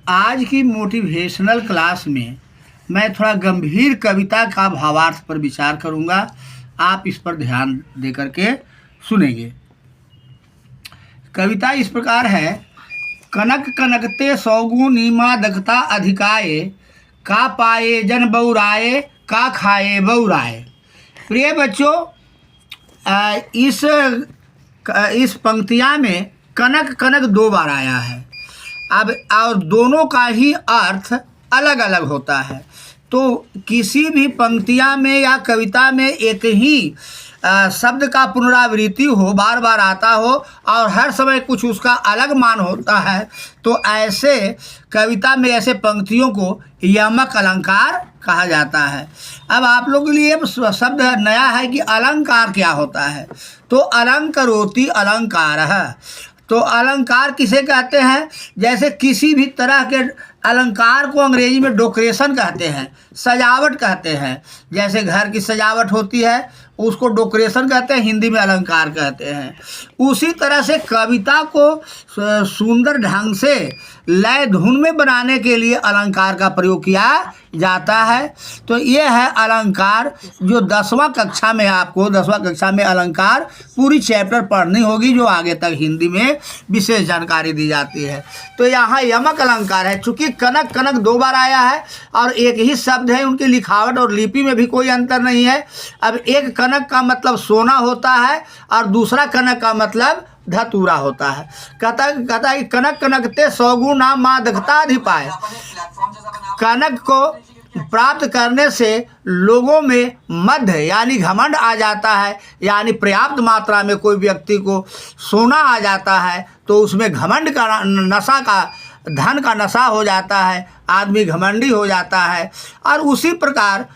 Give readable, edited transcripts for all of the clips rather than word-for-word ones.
आज की motivational class में मैं थोड़ा गंभीर कविता का भावार्थ पर विचार करूंगा। आप इस पर ध्यान दे करके सुनेंगे। कविता इस प्रकार है। कनक कनकते सौगुनी मादकता अधिकाए, का पाए जन बौराए, का खाए बौराए। प्रिय बच्चों, इस पंक्तियाँ में कनक कनक 2 बार आया है। अब और दोनों का ही अर्थ अलग अलग होता है। तो किसी भी पंक्तियाँ में या कविता में एक ही शब्द का पुनरावृत्ति हो, बार बार आता हो और हर समय कुछ उसका अलग मान होता है, तो ऐसे कविता में ऐसे पंक्तियों को यमक अलंकार कहा जाता है। अब आप लोगों के लिए शब्द नया है कि अलंकार क्या होता है। तो अलंकरोति अलंकारः। तो अलंकार किसे कहते हैं? जैसे किसी भी तरह के अलंकार को अंग्रेजी में डेकोरेशन कहते हैं, सजावट कहते हैं। जैसे घर की सजावट होती है उसको डेकोरेशन कहते हैं, हिंदी में अलंकार कहते हैं। उसी तरह से कविता को सुंदर ढंग से लय धुन में बनाने के लिए अलंकार का प्रयोग किया जाता है। तो ये है अलंकार, जो 10वां कक्षा में आपको 10वां कक्षा में अलंकार पूरी चैप्टर पढ़नी होगी, जो आगे तक हिंदी में विशेष जानकारी दी जाती है। तो यहाँ यमक अलंकार है। चूँकि कनक कनक 2 बार आया है और एक ही शब्द है, उनकी लिखावट और लिपि में भी कोई अंतर नहीं है। अब एक कनक का मतलब सोना होता है और दूसरा कनक का मतलब धतूरा होता है। कहता है कि कनक कनकते सौगुना मादकता अधिपाए। कनक को प्राप्त करने से लोगों में मध्य यानी घमंड आ जाता है, यानी पर्याप्त मात्रा में कोई व्यक्ति को सोना आ जाता है तो उसमें घमंड का नशा का धन का नशा हो जाता है, आदमी घमंडी हो जाता है। और उसी प्रकार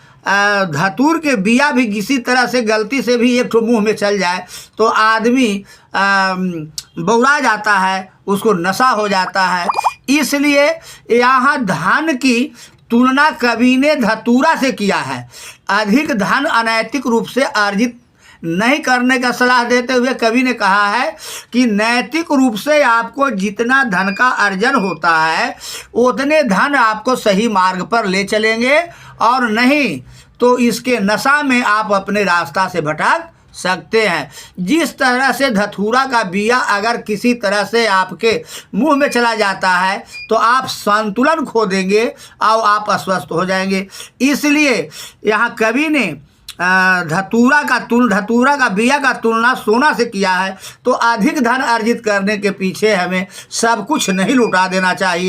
धतूर के बिया भी किसी तरह से गलती से भी एक ठो मुँह में चल जाए तो आदमी बौरा जाता है, उसको नशा हो जाता है। इसलिए यहाँ धन की तुलना कवि ने धतूरा से किया है। अधिक धन अनैतिक रूप से अर्जित नहीं करने का सलाह देते हुए कवि ने कहा है कि नैतिक रूप से आपको जितना धन का अर्जन होता है उतने धन आपको सही मार्ग पर ले चलेंगे, और नहीं तो इसके नशा में आप अपने रास्ता से भटक सकते हैं। जिस तरह से धतूरा का बिया अगर किसी तरह से आपके मुंह में चला जाता है तो आप संतुलन खो देंगे और आप अस्वस्थ हो जाएंगे। इसलिए यहाँ कवि ने धतूरा का बिया का तुलना सोना से किया है। तो अधिक धन अर्जित करने के पीछे हमें सब कुछ नहीं लुटा देना चाहिए।